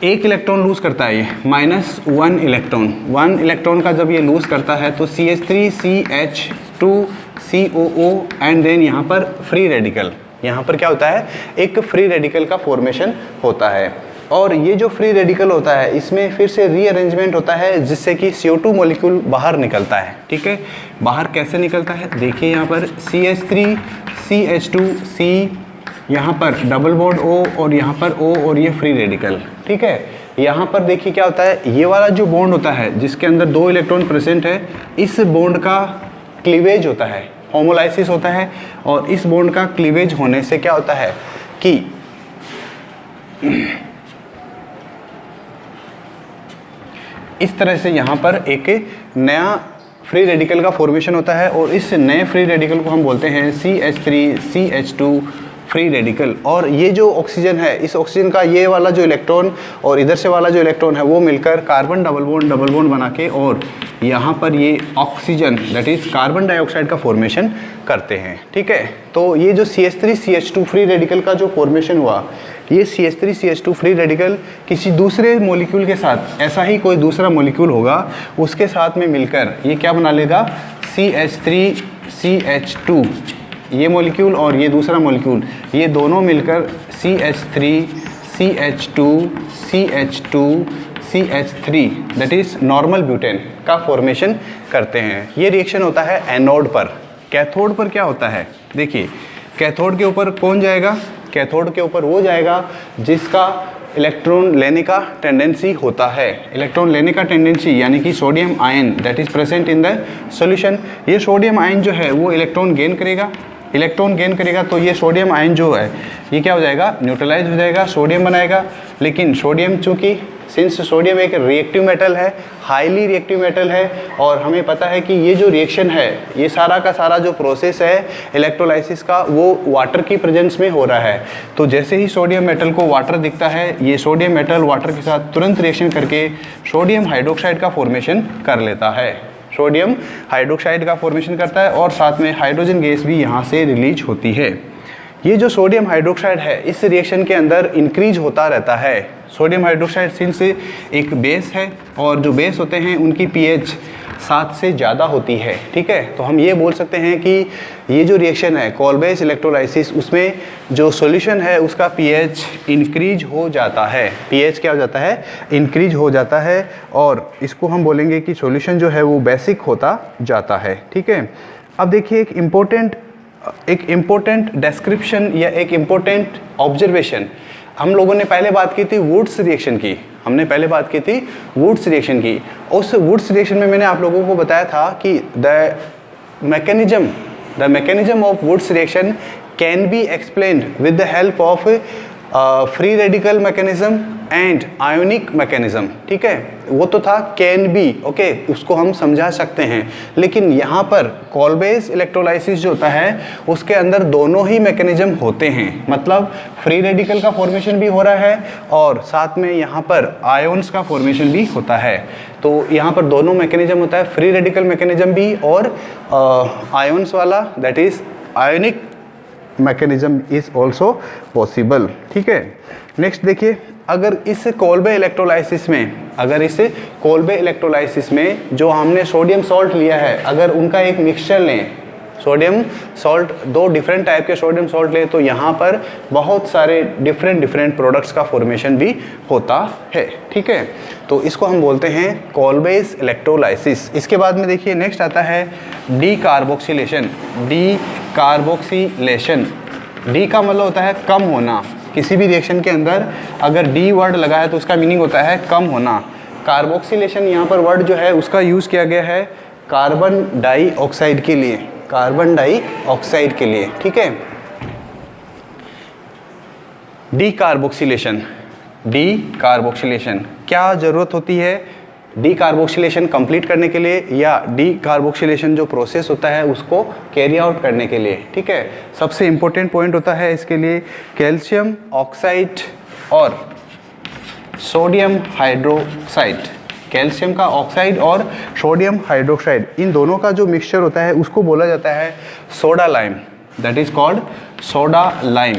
एक इलेक्ट्रॉन लूज़ करता है ये, -1 इलेक्ट्रॉन। 1 इलेक्ट्रॉन का जब ये लूज़ करता है तो CH3CH2COO एंड देन यहाँ पर फ्री रेडिकल, यहाँ पर क्या होता है, एक फ्री रेडिकल का फॉर्मेशन होता है। और ये जो फ्री रेडिकल होता है इसमें फिर से रीअरेंजमेंट होता है जिससे कि CO2 मॉलिक्यूल बाहर निकलता है। ठीक है, बाहर कैसे निकलता है, देखिए यहाँ पर CH3CH2C, यहाँ पर डबल बॉन्ड O और यहाँ पर O और ये फ्री रेडिकल। ठीक है, यहाँ पर देखिए क्या होता है, ये वाला जो बॉन्ड होता है जिसके अंदर 2 इलेक्ट्रॉन प्रेजेंट है, इस बॉन्ड का क्लीवेज होता है, होमोलाइसिस होता है। और इस बॉन्ड का क्लीवेज होने से क्या होता है कि इस तरह से यहाँ पर एक नया फ्री रेडिकल का फॉर्मेशन होता है और इस नए फ्री रेडिकल को हम बोलते हैं CH3CH2 फ्री रेडिकल। और ये जो ऑक्सीजन है, इस ऑक्सीजन का ये वाला जो इलेक्ट्रॉन और इधर से वाला जो इलेक्ट्रॉन है वो मिलकर कार्बन डबल बॉन्ड बना के और यहाँ पर ये oxygen that is carbon dioxide का फॉर्मेशन करते हैं। ठीक है, तो ये जो CH3CH2 फ्री रेडिकल का जो फॉर्मेशन हुआ, ये CH3CH2 फ्री रेडिकल किसी दूसरे मॉलिक्यूल के साथ, ऐसा ही कोई दूसरा मॉलिक्यूल होगा उसके साथ में मिलकर ये क्या बना लेगा, CH3CH2, ये मॉलिक्यूल और ये दूसरा मॉलिक्यूल, ये दोनों मिलकर CH3CH2CH2CH3 that is normal butane का फॉर्मेशन करते हैं। ये रिएक्शन होता है एनोड पर। कैथोड पर क्या होता है, देखिए कैथोड के ऊपर कौन जाएगा, कैथोड के ऊपर वो जाएगा जिसका इलेक्ट्रॉन लेने का टेंडेंसी होता है। इलेक्ट्रॉन लेने का टेंडेंसी यानी कि sodium ion that is present in the solution. ये सोडियम आयन जो है वो इलेक्ट्रॉन गेन करेगा, तो ये सोडियम आयन जो है ये क्या हो जाएगा, न्यूट्रलाइज हो जाएगा, सोडियम बनाएगा। लेकिन सोडियम चूँकि सिंस सोडियम एक रिएक्टिव मेटल है, हाईली रिएक्टिव मेटल है, और हमें पता है कि ये जो रिएक्शन है, ये सारा का सारा जो प्रोसेस है इलेक्ट्रोलाइसिस का वो वाटर की प्रेजेंस में हो रहा है। तो जैसे ही सोडियम मेटल को वाटर दिखता है, ये सोडियम मेटल वाटर के साथ तुरंत रिएक्शन करके सोडियम हाइड्रोक्साइड का फॉर्मेशन कर लेता है, सोडियम हाइड्रोक्साइड का फॉर्मेशन करता है और साथ में हाइड्रोजन गैस भी यहाँ से रिलीज होती है। ये जो सोडियम हाइड्रोक्साइड है इस रिएक्शन के अंदर इंक्रीज होता रहता है। सोडियम हाइड्रोक्साइड सिंस एक बेस है और जो बेस होते हैं उनकी pH 7 से ज़्यादा होती है। ठीक है, तो हम ये बोल सकते हैं कि ये जो रिएक्शन है कोलबेस इलेक्ट्रोलाइसिस, उसमें जो सॉल्यूशन है उसका pH इंक्रीज हो जाता है। pH क्या हो जाता है, इंक्रीज हो जाता है, और इसको हम बोलेंगे कि सॉल्यूशन जो है वो बेसिक होता जाता है। ठीक है, अब देखिए एक इम्पोर्टेंट डिस्क्रिप्शन या एक इम्पोर्टेंट ऑब्जर्वेशन। हम लोगों ने पहले बात की थी वुड्स रिएक्शन की, उस वुड्स रिएक्शन में मैंने आप लोगों को बताया था कि the mechanism of Wurtz reaction can be explained with the help of free radical mechanism and ionic mechanism. ठीक है, वो तो था कैन बी, ओके, उसको हम समझा सकते हैं। लेकिन यहाँ पर कोलबेस इलेक्ट्रोलाइसिस जो होता है उसके अंदर दोनों ही मैकेनिज्म होते हैं, मतलब फ्री रेडिकल का फॉर्मेशन भी हो रहा है और साथ में यहाँ पर आयोन्स का फॉर्मेशन भी होता है। तो यहाँ पर दोनों मैकेनिज्म होता है, फ्री रेडिकल मैकेनिज्म भी और आयोन्स वाला that is ionic mechanism is also possible. ठीक है, नेक्स्ट देखिए, अगर इस कोलबे इलेक्ट्रोलाइसिस में जो हमने सोडियम सॉल्ट लिया है, अगर उनका एक मिक्सचर लें, सोडियम सॉल्ट, 2 डिफरेंट टाइप के सोडियम सॉल्ट लें, तो यहाँ पर बहुत सारे डिफरेंट प्रोडक्ट्स का फॉर्मेशन भी होता है। ठीक है, तो इसको हम बोलते हैं कोलबेस इलेक्ट्रोलाइसिस। इसके बाद में देखिए नेक्स्ट आता है डीकार्बोक्सिलेशन। डी का मतलब होता है कम होना। किसी भी रिएक्शन के अंदर अगर डी वर्ड लगा है तो उसका मीनिंग होता है कम होना। कार्बोक्सिलेशन यहाँ पर वर्ड जो है उसका यूज़ किया गया है कार्बन डाइऑक्साइड के लिए, ठीक है। डीकार्बोक्सिलेशन क्या ज़रूरत होती है डीकार्बोक्सिलेशन कंप्लीट करने के लिए या डीकार्बोक्सिलेशन जो प्रोसेस होता है उसको कैरी आउट करने के लिए। ठीक है, सबसे इम्पोर्टेंट पॉइंट होता है इसके लिए कैल्शियम ऑक्साइड और सोडियम हाइड्रोक्साइड। कैल्शियम का ऑक्साइड और सोडियम हाइड्रोक्साइड, इन दोनों का जो मिक्सचर होता है उसको बोला जाता है soda lime, that is called soda lime.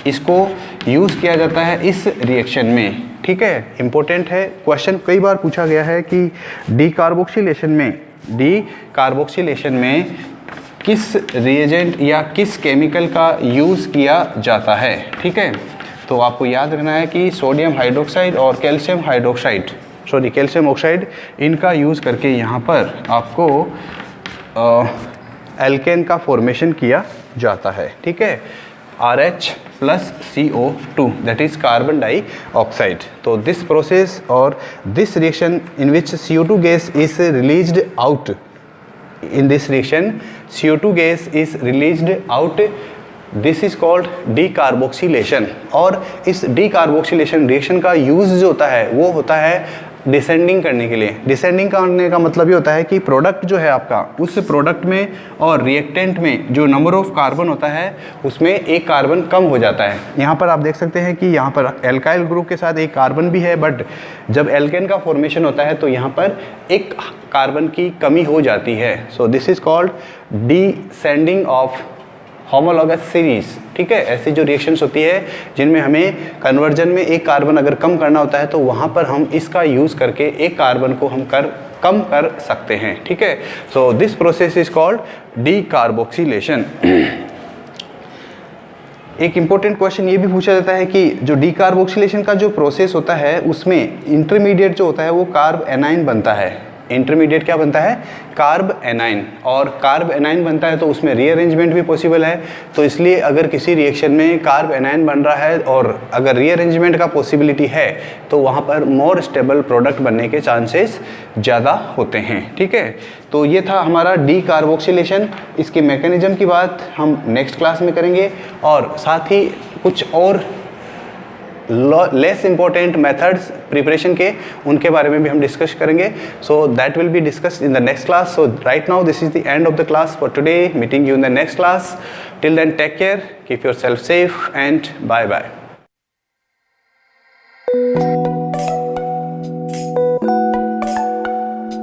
इसको यूज़ किया जाता है इस रिएक्शन में। ठीक है, इंपॉर्टेंट है क्वेश्चन, कई बार पूछा गया है कि डीकार्बोक्सिलेशन में किस रिएजेंट या किस केमिकल का यूज़ किया जाता है। ठीक है, तो आपको याद रखना है कि सोडियम हाइड्रोक्साइड और कैल्शियम ऑक्साइड इनका यूज़ करके यहाँ पर आपको एल्केन का फॉर्मेशन किया जाता है। ठीक है, RH plus CO2 that is carbon dioxide. So this process or this reaction in which CO2 gas is released out, in this reaction CO2 gas is released out, this is called decarboxylation। और इस decarboxylation रिएक्शन का यूज़ जो होता है वो होता है डिसेंडिंग करने के लिए। डिसेंडिंग करने का मतलब ये होता है कि प्रोडक्ट जो है आपका, उस प्रोडक्ट में और रिएक्टेंट में जो नंबर ऑफ कार्बन होता है उसमें एक कार्बन कम हो जाता है। यहाँ पर आप देख सकते हैं कि यहाँ पर एल्काइल ग्रुप के साथ एक कार्बन भी है, बट जब एल्केन का फॉर्मेशन होता है तो यहाँ पर एक कार्बन की कमी हो जाती है। So this is called descending of homologous series. ठीक है, ऐसी जो रिएक्शंस होती है जिनमें हमें कन्वर्जन में एक कार्बन अगर कम करना होता है तो वहाँ पर हम इसका यूज़ करके एक कार्बन को हम कम कर सकते हैं। ठीक है, so this process is called decarboxylation. एक इम्पोर्टेंट क्वेश्चन ये भी पूछा जाता है कि जो डीकार्बोक्सिलेशन का जो प्रोसेस होता है उसमें इंटरमीडिएट जो होता है वो कार्ब एनाइन बनता है। इंटरमीडिएट क्या बनता है? Carb A9. और कार्ब एनाइन बनता है तो उसमें रीअरेंजमेंट भी पॉसिबल है। तो इसलिए अगर किसी रिएक्शन में कार्ब एनाइन बन रहा है और अगर रीअरेंजमेंट का पॉसिबिलिटी है तो वहाँ पर मोर स्टेबल प्रोडक्ट बनने के चांसेस ज़्यादा होते हैं। ठीक है, तो ये था हमारा डीकार्बोक्सिलेशन। इसके मैकेनिज्म की बात हम नेक्स्ट क्लास में करेंगे और साथ ही कुछ और लेस इंपॉर्टेंट मेथड्स प्रिपरेशन के उनके बारे में भी हम डिस्कस करेंगे। So that will be discussed in the next class. So right now this is the end of the class for today. Meeting you in the next class. Till then take care, keep yourself safe and bye bye.